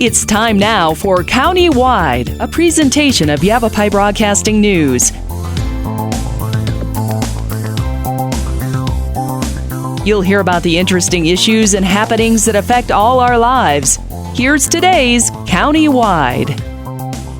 It's time now for County-Wide, a presentation of Yavapai Broadcasting News. You'll hear about the interesting issues and happenings that affect all our lives. Here's today's County-Wide.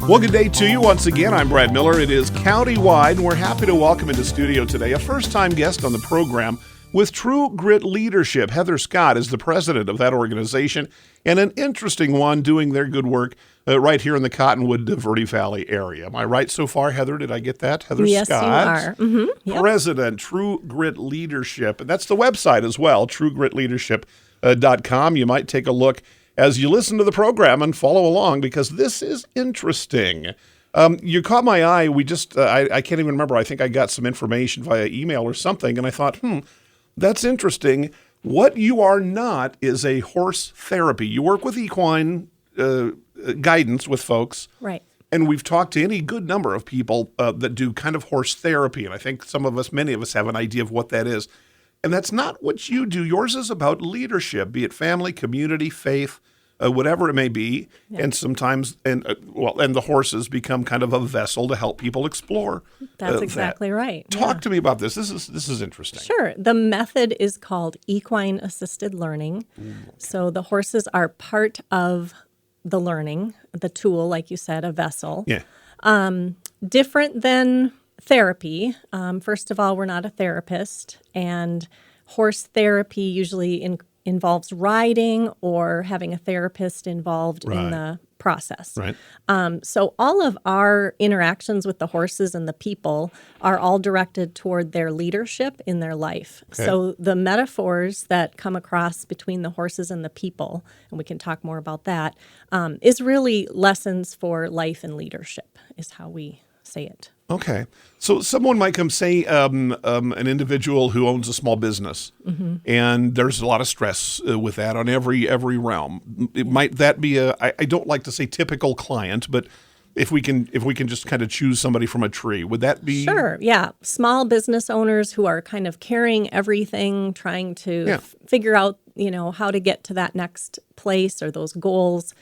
Well, good day to you. Once again, I'm Brad Miller. It is County-Wide, and we're happy to welcome into studio today a first-time guest on the program with TrueGritLeadership. Heather Scott is the president of that organization, and an interesting one doing their good work right here in the Cottonwood-Verde Valley area. Am I right so far, Heather? Did I get that? Heather yes, Scott. Yes, you are. Mm-hmm. Yep. President, TrueGritLeadership. And that's the website as well, TrueGritLeadership.com. You might take a look as you listen to the program and follow along, because this is interesting. You caught my eye. We just, I can't even remember. I think I got some information via email or something, and I thought, that's interesting. What you are not is a horse therapy. You work with equine guidance with folks. Right. And we've talked to any good number of people that do kind of horse therapy. And I think many of us have an idea of what that is. And that's not what you do. Yours is about leadership, be it family, community, faith, whatever it may be. Yeah. And sometimes, and the horses become kind of a vessel to help people explore. That's exactly right. Talk to me about this. This is interesting. Sure. The method is called equine assisted learning. Okay. So the horses are part of the learning, the tool, like you said, a vessel. Yeah. Different than therapy. First of all, we're not a therapist, and horse therapy usually involves riding or having a therapist involved in the process. Right. So all of our interactions with the horses and the people are all directed toward their leadership in their life. Okay. So the metaphors that come across between the horses and the people, and we can talk more about that, is really lessons for life and leadership is how we say it. Okay. So someone might come, say, an individual who owns a small business, and there's a lot of stress with that on every realm. Might that be I don't like to say typical client, but if we can just kind of choose somebody from a tree, would that be? Sure. Yeah. Small business owners who are kind of carrying everything, trying to figure out, how to get to that next place or those goals.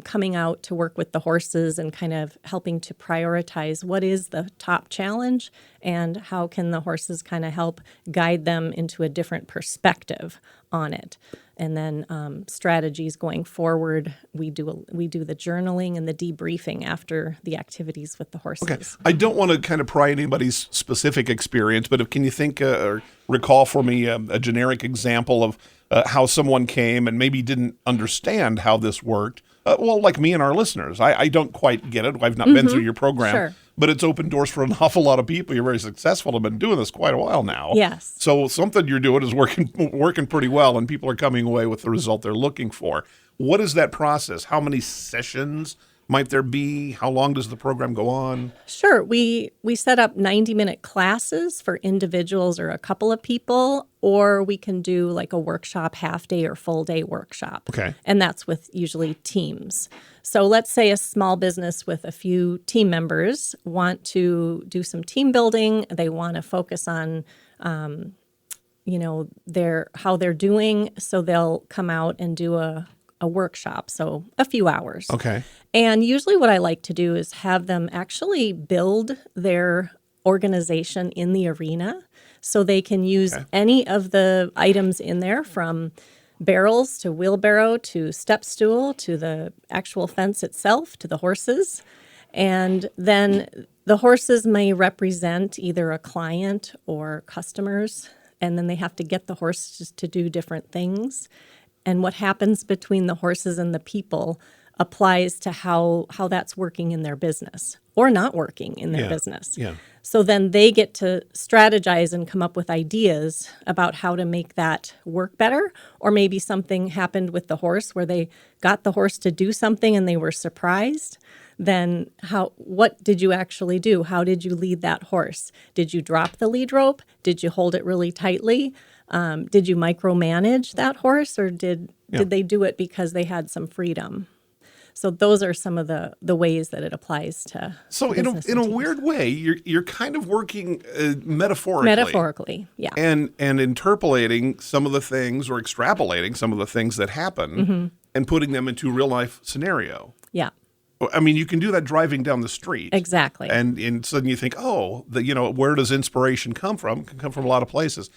Coming out to work with the horses and kind of helping to prioritize what is the top challenge and how can the horses kind of help guide them into a different perspective on it. And then strategies going forward, we do the journaling and the debriefing after the activities with the horses. Okay. I don't want to kind of pry anybody's specific experience, but can you think or recall for me a generic example of how someone came and maybe didn't understand how this worked? Like me and our listeners. I don't quite get it. I've not been through your program, but it's opened doors for an awful lot of people. You're very successful. I've been doing this quite a while now. Yes. So something you're doing is working pretty well, and people are coming away with the result they're looking for. What is that process? How many sessions might there be? How long does the program go on? Sure. We set up 90-minute classes for individuals or a couple of people, or we can do like a workshop, half-day or full-day workshop. Okay. And that's with usually teams. So let's say a small business with a few team members want to do some team building. They want to focus on how they're doing. So they'll come out and do a workshop, so a few hours. Okay. And usually what I like to do is have them actually build their organization in the arena so they can use any of the items in there, from barrels to wheelbarrow to step stool to the actual fence itself to the horses. And then the horses may represent either a client or customers, and then they have to get the horses to do different things. And what happens between the horses and the people applies to how that's working in their business or not working in their business. Yeah. So then they get to strategize and come up with ideas about how to make that work better. Or maybe something happened with the horse where they got the horse to do something and they were surprised. Then what did you actually do? How did you lead that horse? Did you drop the lead rope? Did you hold it really tightly? Did you micromanage that horse, or did they do it because they had some freedom? So those are some of the ways that it applies to. So in a weird way, you're kind of working metaphorically. Metaphorically, yeah. And interpolating some of the things or extrapolating some of the things that happen and putting them into a real life scenario. Yeah. I mean, you can do that driving down the street. Exactly. And suddenly you think, where does inspiration come from? It can come from a lot of places.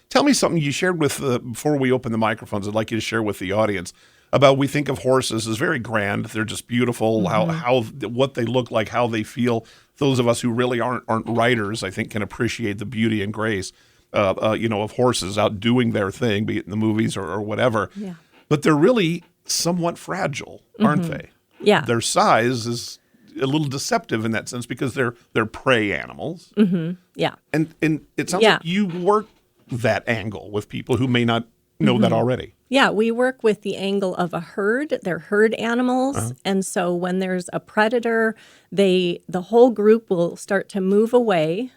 Tell me something you shared with, before we open the microphones, I'd like you to share with the audience about, we think of horses as very grand. They're just beautiful, how what they look like, how they feel. Those of us who really aren't riders, I think, can appreciate the beauty and grace, of horses out doing their thing, be it in the movies or whatever. Yeah. But they're really somewhat fragile, aren't they? Yeah. Their size is a little deceptive in that sense because they're prey animals. Yeah. And it sounds like you work that angle with people who may not know that already. Yeah, we work with the angle of a herd. They're herd animals. And so when there's a predator, the whole group will start to move away,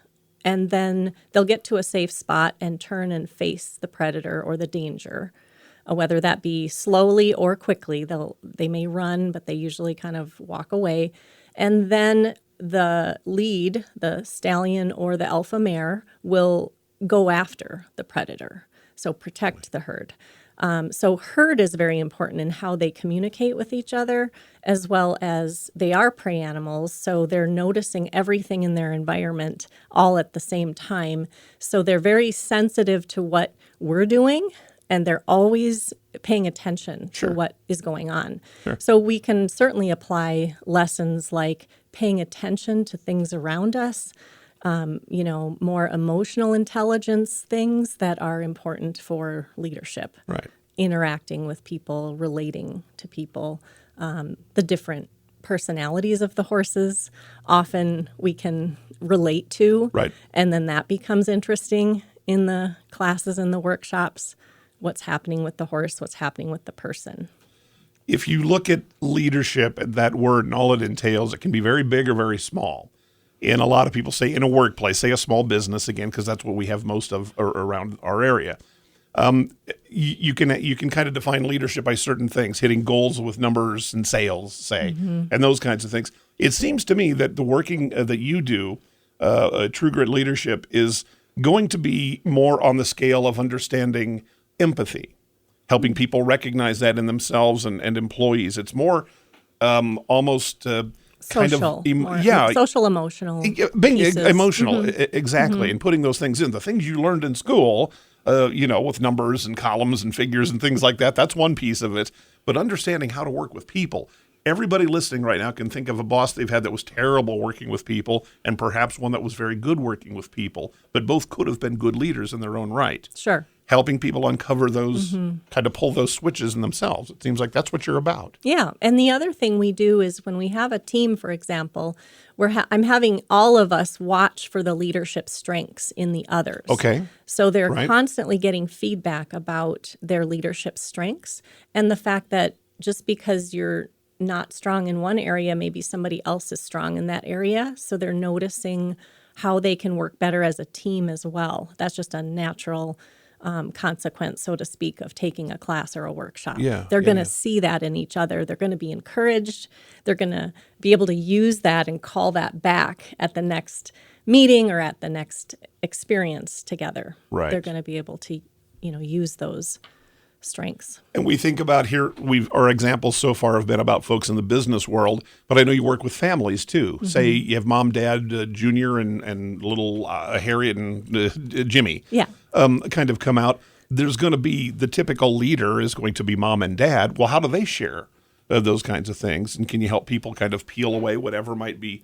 and then they'll get to a safe spot and turn and face the predator or the danger. Whether that be slowly or quickly, they may run, but they usually kind of walk away. And then the lead, the stallion or the alpha mare, will go after the predator, so protect the herd. So herd is very important in how they communicate with each other, as well as they are prey animals, so they're noticing everything in their environment all at the same time. So they're very sensitive to what we're doing, and they're always paying attention to what is going on. So we can certainly apply lessons like paying attention to things around us, more emotional intelligence, things that are important for leadership. Right. Interacting with people, relating to people, the different personalities of the horses, often we can relate to. Right. And then that becomes interesting in the classes and the workshops. What's happening with the horse, what's happening with the person. If you look at leadership and that word and all it entails, it can be very big or very small. And a lot of people say in a workplace, say a small business, again, because that's what we have most of around our area. You can kind of define leadership by certain things, hitting goals with numbers and sales, say, and those kinds of things. It seems to me that the working that you do, True Grit Leadership, is going to be more on the scale of understanding empathy, helping people recognize that in themselves and employees. It's more almost Social, social emotional being emotional, exactly, and putting those things in. The things you learned in school, with numbers and columns and figures and things like that, that's one piece of it. But understanding how to work with people. Everybody listening right now can think of a boss they've had that was terrible working with people, and perhaps one that was very good working with people, but both could have been good leaders in their own right. Sure. Helping people uncover those, kind of pull those switches in themselves. It seems like that's what you're about. Yeah. And the other thing we do is when we have a team, for example, I'm having all of us watch for the leadership strengths in the others. Okay. So they're constantly getting feedback about their leadership strengths, and the fact that just because you're not strong in one area, maybe somebody else is strong in that area. So they're noticing how they can work better as a team as well. That's just a natural consequence, so to speak, of taking a class or a workshop. They're going to see that in each other. They're going to be encouraged. They're going to be able to use that and call that back at the next meeting or at the next experience together. Right. They're going to be able to, use those strengths. And we think about here, our examples so far have been about folks in the business world, but I know you work with families too. Say you have mom, dad, Junior, and little Harriet and Jimmy. Yeah. Kind of come out. There's going to be the typical leader is going to be mom and dad. Well, how do they share those kinds of things? And can you help people kind of peel away whatever might be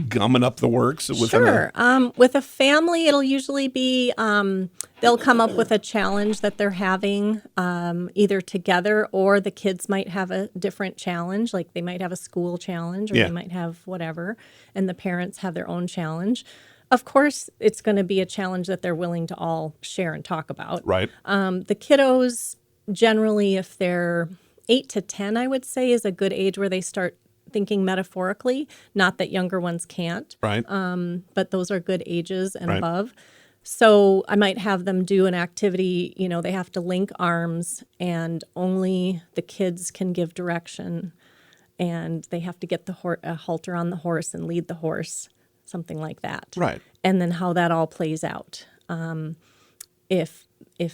gumming up the works? Sure. With a family, it'll usually be they'll come up with a challenge that they're having either together, or the kids might have a different challenge, like they might have a school challenge, or they might have whatever, and the parents have their own challenge. Of course, it's going to be a challenge that they're willing to all share and talk about. Right. The kiddos, generally, if they're 8 to 10, I would say, is a good age where they start thinking metaphorically. Not that younger ones can't. Right. But those are good ages and above. So I might have them do an activity, they have to link arms, and only the kids can give direction, and they have to get a halter on the horse and lead the horse, something like that. Right. And then how that all plays out. If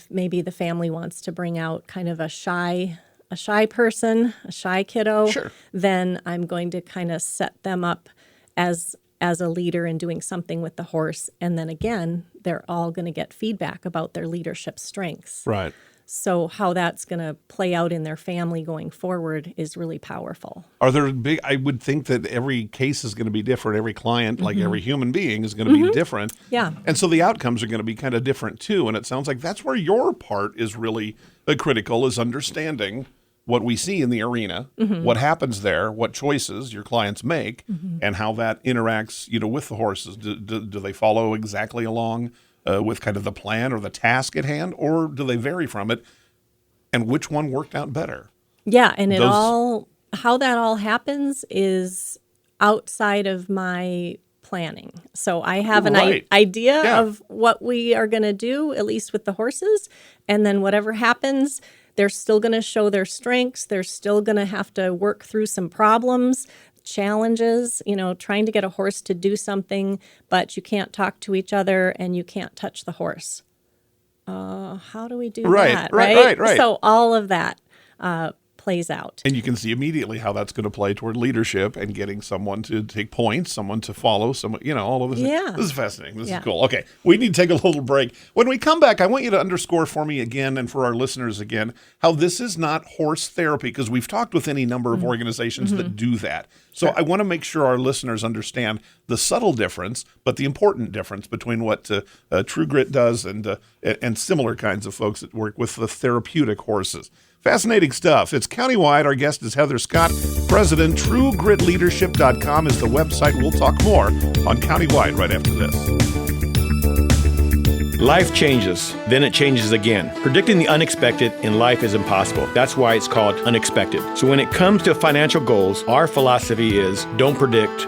maybe the family wants to bring out kind of a shy a shy person, a shy kiddo, Sure. then I'm going to kind of set them up as a leader in doing something with the horse. And then again, they're all going to get feedback about their leadership strengths. Right. So how that's going to play out in their family going forward is really powerful. Are there I would think that every case is going to be different. Every client, like every human being, is going to be different. Yeah. And so the outcomes are going to be kind of different too. And it sounds like that's where your part is really critical, is understanding what we see in the arena, what happens there, what choices your clients make, and how that interacts, with the horses. Do they follow exactly along with kind of the plan or the task at hand, or do they vary from it? And which one worked out better? Yeah, and how that all happens is outside of my planning. So I have an idea of what we are going to do, at least with the horses, and then whatever happens, they're still going to show their strengths. They're still going to have to work through some problems, challenges, trying to get a horse to do something, but you can't talk to each other and you can't touch the horse. How do we do that? Right. So all of that plays out. And you can see immediately how that's going to play toward leadership and getting someone to take points, someone to follow, someone, all of this. Yeah. This is fascinating. This is cool. Okay, we need to take a little break. When we come back, I want you to underscore for me again and for our listeners again how this is not horse therapy, because we've talked with any number of organizations that do that. So I want to make sure our listeners understand the subtle difference, but the important difference between what True Grit does and similar kinds of folks that work with the therapeutic horses. Fascinating stuff. It's countywide. Our guest is Heather Scott, president. TrueGritLeadership.com is the website. We'll talk more on Countywide right after this. Life changes, then it changes again. Predicting the unexpected in life is impossible. That's why it's called unexpected. So when it comes to financial goals, our philosophy is don't predict,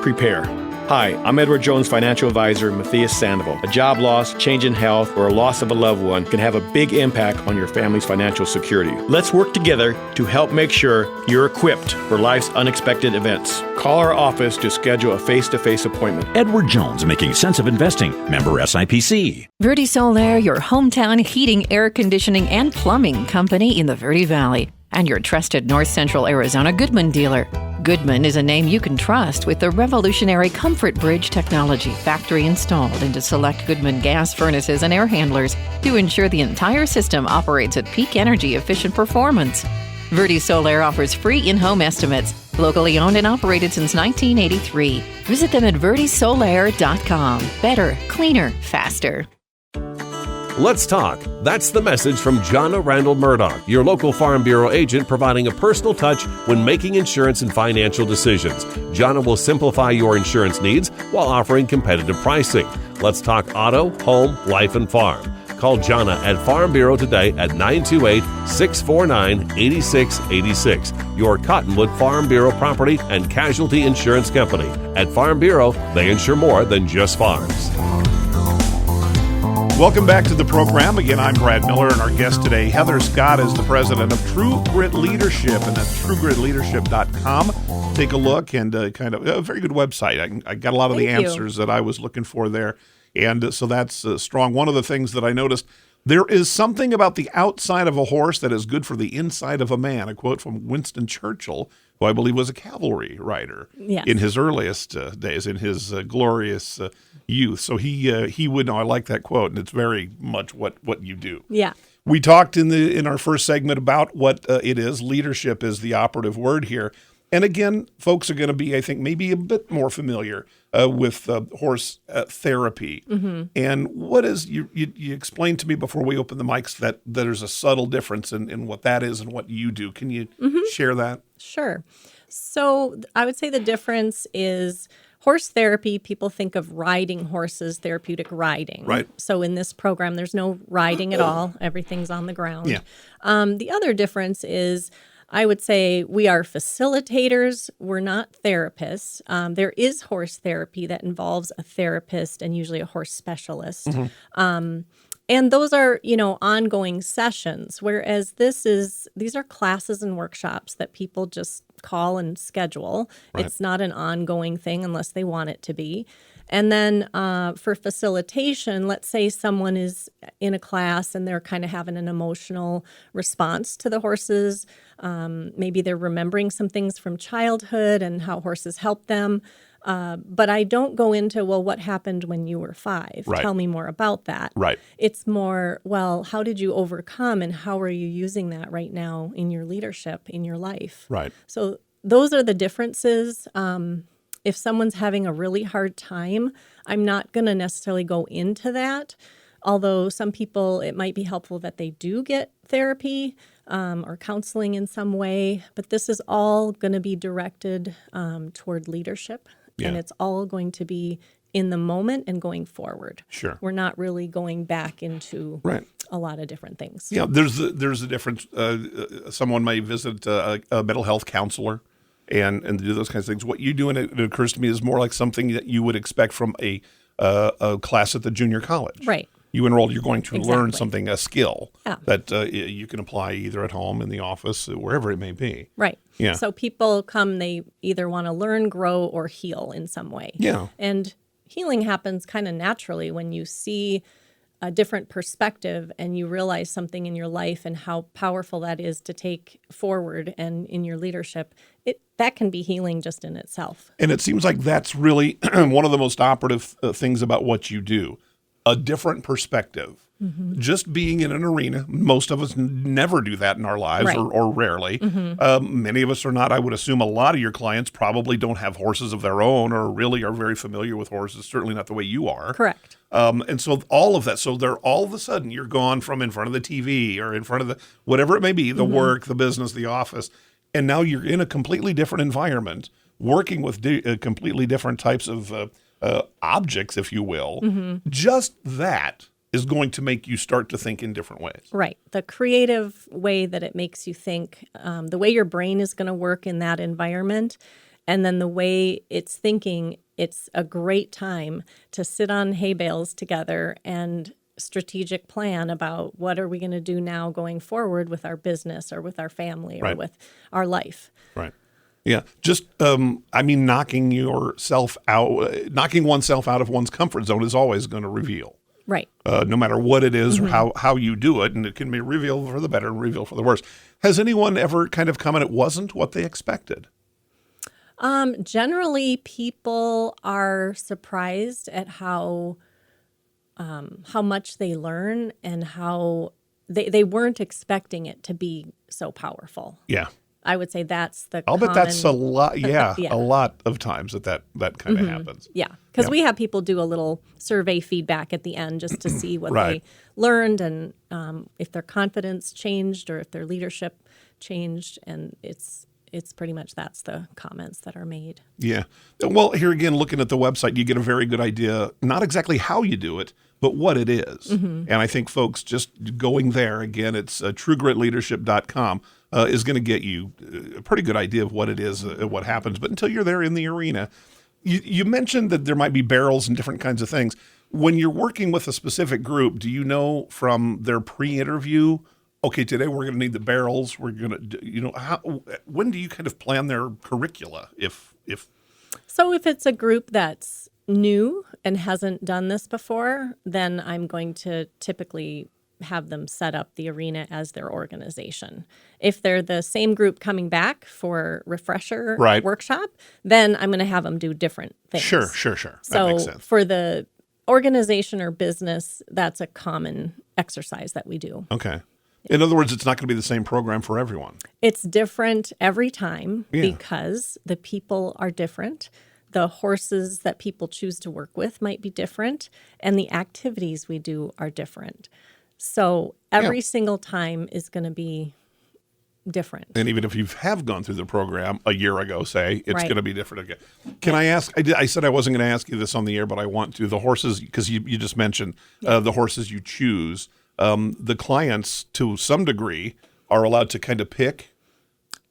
prepare. Hi, I'm Edward Jones financial advisor Matthias Sandoval. A job loss, change in health, or a loss of a loved one can have a big impact on your family's financial security. Let's work together to help make sure you're equipped for life's unexpected events. Call our office to schedule a face-to-face appointment. Edward Jones, making sense of investing. Member SIPC. Verde Solaire, your hometown heating, air conditioning, and plumbing company in the Verde Valley, and your trusted North Central Arizona Goodman dealer. Goodman is a name you can trust with the revolutionary Comfort Bridge technology, factory installed into select Goodman gas furnaces and air handlers to ensure the entire system operates at peak energy efficient performance. Verde Solaire offers free in-home estimates, locally owned and operated since 1983. Visit them at verdesolaire.com. Better, cleaner, faster. Let's talk. That's the message from Jonna Randall Murdoch, your local Farm Bureau agent, providing a personal touch when making insurance and financial decisions. Jonna will simplify your insurance needs while offering competitive pricing. Let's talk auto, home, life, and farm. Call Jonna at Farm Bureau today at 928-649-8686. Your Cottonwood Farm Bureau property and casualty insurance company. At Farm Bureau, they insure more than just farms. Welcome back to the program. Again, I'm Brad Miller, and our guest today, Heather Scott, is the president of True Grit Leadership, and that's TrueGritLeadership.com. Take a look, and kind of a very good website. I got a lot of the answers that I was looking for there, and so that's strong. One of the things that I noticed, there is something about the outside of a horse that is good for the inside of a man. A quote from Winston Churchill, who I believe was a cavalry rider in his earliest days, in his glorious youth. So he would know. I like that quote, and it's very much what you do. Yeah. We talked in our first segment about what it is. Leadership is the operative word here. And again, folks are going to be, I think, maybe a bit more familiar with horse therapy. Mm-hmm. And what is, you explained to me before we opened the mics that there's a subtle difference in what that is and what you do. Can you share that? Sure. So I would say the difference is horse therapy, people think of riding horses, therapeutic riding. Right. So in this program, there's no riding at all. Everything's on the ground. Yeah. The other difference is, I would say we are facilitators. We're not therapists. There is horse therapy that involves a therapist and usually a horse specialist. Mm-hmm. And those are, ongoing sessions, whereas these are classes and workshops that people just call and schedule. Right. It's not an ongoing thing unless they want it to be. And then for facilitation, let's say someone is in a class and they're kind of having an emotional response to the horses. Maybe they're remembering some things from childhood and how horses help them. But I don't go into, well, what happened when you were 5? Right. Tell me more about that. Right. It's more, well, how did you overcome and how are you using that right now in your leadership, in your life? Right. So those are the differences. If someone's having a really hard time, I'm not going to necessarily go into that. Although some people, it might be helpful that they do get therapy or counseling in some way. But this is all going to be directed toward leadership. Yeah. And it's all going to be in the moment and going forward. Sure. We're not really going back into Right. a lot of different things. Yeah, there's a difference. Someone may visit a mental health counselor and do those kinds of things. What you do, and it occurs to me, is more like something that you would expect from a class at the junior college. Right. You enroll, you're going to learn Exactly. something, a skill Yeah. that you can apply either at home, in the office, wherever it may be. Right. Yeah. So people come, they either want to learn, grow, or heal in some way. Yeah. And healing happens kind of naturally when you see a different perspective and you realize something in your life and how powerful that is to take forward and in your leadership. That can be healing just in itself. And it seems like that's really one of the most operative things about what you do. A different perspective. Mm-hmm. Just being in an arena, most of us never do that in our lives, Right. or rarely. Mm-hmm. Many of us are not. I would assume a lot of your clients probably don't have horses of their own or really are very familiar with horses, certainly not the way you are. Correct. And so all of that, so they're all of a sudden you're gone from in front of the TV or in front of the, whatever it may be, the work, the business, the office, and now you're in a completely different environment, working with completely different types of objects, if you will. Mm-hmm. Just that is going to make you start to think in different ways. Right. The creative way that it makes you think, the way your brain is going to work in that environment, and then the way it's thinking, it's a great time to sit on hay bales together and strategic plan about what are we going to do now going forward with our business or with our family or Right. with our life. Right. Yeah. Just, knocking oneself out of one's comfort zone is always going to reveal. Right. No matter what it is or how you do it, and it can be revealed for the better and revealed for the worse. Has anyone ever kind of come and it wasn't what they expected? Generally, people are surprised at how much they learn and how they weren't expecting it to be so powerful. Yeah. I would say that's the I'll bet that's a common- lot. Yeah, Yeah. a lot of times that kind of happens. Yeah, because Yeah. we have people do a little survey feedback at the end just to see what Right. they learned and if their confidence changed or if their leadership changed, and it's pretty much that's the comments that are made. Yeah. Well, here again, looking at the website, you get a very good idea, not exactly how you do it, but what it is. Mm-hmm. And I think folks just going there, again, it's TrueGritLeadership.com, is going to get you a pretty good idea of what it is, what happens. But until you're there in the arena, you mentioned that there might be barrels and different kinds of things. When you're working with a specific group, do you know from their pre-interview, okay, today we're going to need the barrels. We're going to, when do you kind of plan their curricula? So if it's a group that's new and hasn't done this before, then I'm going to typically have them set up the arena as their organization. If they're the same group coming back for refresher Right. workshop, then I'm going to have them do different things. Sure. That makes sense. For the organization or business, that's a common exercise that we do. Okay. In other words, it's not going to be the same program for everyone. It's different every time Yeah. because the people are different. The horses that people choose to work with might be different, and the activities we do are different. So every single time is going to be different. And even if you have gone through the program a year ago, say, it's Right. going to be different again. Can I ask, I said I wasn't going to ask you this on the air, but I want to, the horses, because you just mentioned the horses you choose, the clients to some degree are allowed to kind of pick.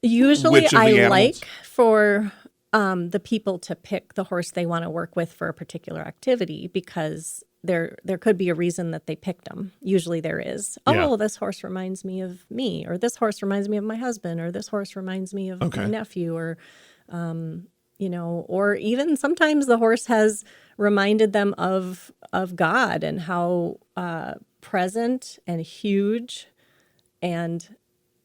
Usually Which of the I animals? like for the people to pick the horse they want to work with for a particular activity because there could be a reason that they picked them. Usually there is. Yeah. Oh, this horse reminds me of me, or this horse reminds me of my husband, or this horse reminds me of Okay. my nephew, or or even sometimes the horse has reminded them of God and how present and huge and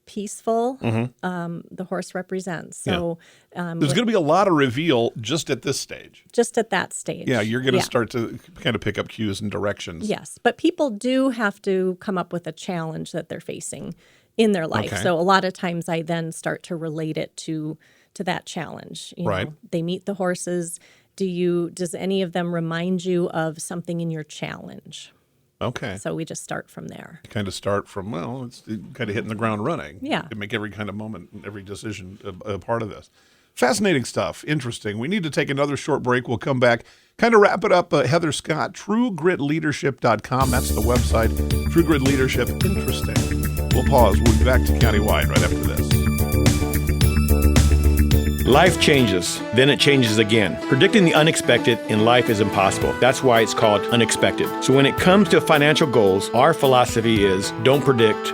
peaceful the horse represents. So there's going to be a lot of reveal just at this stage. Just at that stage. Yeah, you're going to start to kind of pick up cues and directions. Yes, but people do have to come up with a challenge that they're facing in their life. Okay. So a lot of times I then start to relate it to that challenge. Right. They meet the horses. Does any of them remind you of something in your challenge? Okay. So we just start from there. Kind of start from, it's kind of hitting the ground running. Yeah. To make every kind of moment, every decision a part of this. Fascinating stuff. Interesting. We need to take another short break. We'll come back, kind of wrap it up. Heather Scott, TrueGritLeadership.com. That's the website. True Grit Leadership. Interesting. We'll pause. We'll be back to Countywide right after this. Life changes, then it changes again. Predicting the unexpected in life is impossible. That's why it's called unexpected. So when it comes to financial goals, our philosophy is don't predict,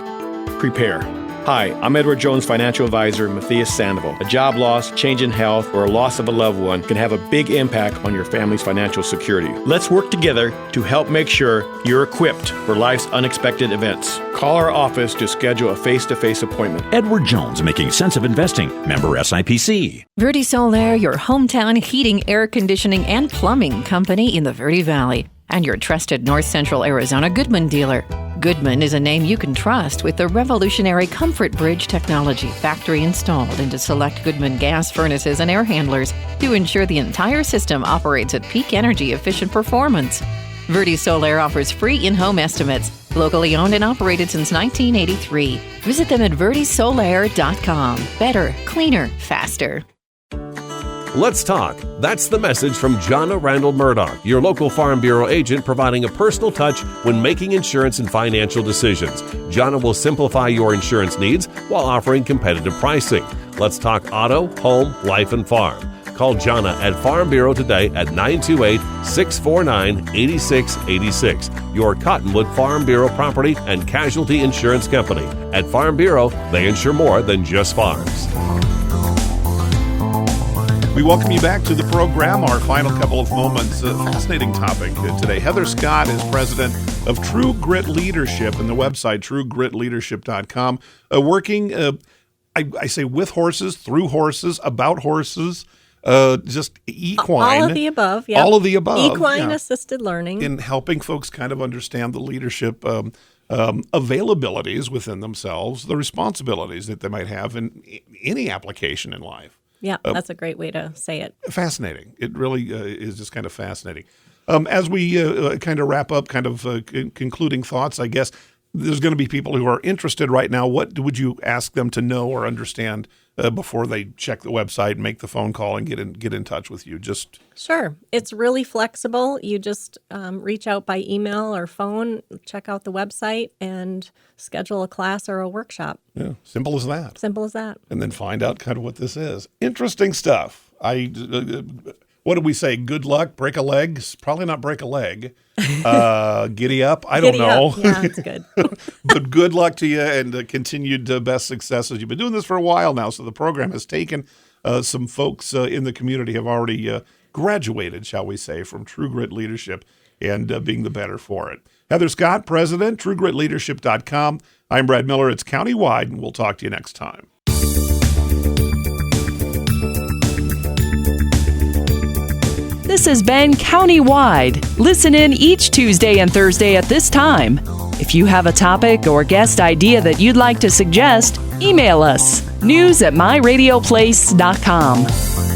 prepare. Hi, I'm Edward Jones financial advisor Matthias Sandoval. A job loss, change in health, or a loss of a loved one can have a big impact on your family's financial security. Let's work together to help make sure you're equipped for life's unexpected events. Call our office to schedule a face-to-face appointment. Edward Jones, Making Sense of Investing. Member SIPC. Verde Solaire, your hometown heating, air conditioning, and plumbing company in the Verde Valley, and your trusted North Central Arizona Goodman dealer. Goodman is a name you can trust with the revolutionary Comfort Bridge technology factory installed into select Goodman gas furnaces and air handlers to ensure the entire system operates at peak energy efficient performance. Verde Solaire offers free in-home estimates, locally owned and operated since 1983. Visit them at verdesolaire.com. Better, cleaner, faster. Let's talk. That's the message from Jonna Randall Murdoch, your local Farm Bureau agent providing a personal touch when making insurance and financial decisions. Jonna will simplify your insurance needs while offering competitive pricing. Let's talk auto, home, life, and farm. Call Jonna at Farm Bureau today at 928-649-8686. Your Cottonwood Farm Bureau property and casualty insurance company. At Farm Bureau, they insure more than just farms. We welcome you back to the program, our final couple of moments. Fascinating topic today. Heather Scott is president of True Grit Leadership and the website TrueGritLeadership.com, working, I say with horses, through horses, about horses, just equine. All of the above, yeah. All of the above. Equine assisted learning. In helping folks kind of understand the leadership availabilities within themselves, the responsibilities that they might have in any application in life. Yeah, that's a great way to say it. Fascinating. It really is just kind of fascinating. As we kind of wrap up, kind of concluding thoughts, I guess there's going to be people who are interested right now. What would you ask them to know or understand before they check the website and make the phone call and get in touch with you? Sure. It's really flexible. You just reach out by email or phone, check out the website, and schedule a class or a workshop. Yeah, simple as that. Simple as that. And then find out kind of what this is. Interesting stuff. What did we say? Good luck, break a leg? Probably not break a leg. Giddy up? I don't know. Yeah, it's good. But good luck to you and continued best successes. You've been doing this for a while now, so the program has taken some folks in the community have already graduated, shall we say, from True Grit Leadership and being the better for it. Heather Scott, President, TrueGritLeadership.com. I'm Brad Miller. It's Countywide, and we'll talk to you next time. This has been Countywide. Listen in each Tuesday and Thursday at this time. If you have a topic or guest idea that you'd like to suggest, email us, news@myradioplace.com.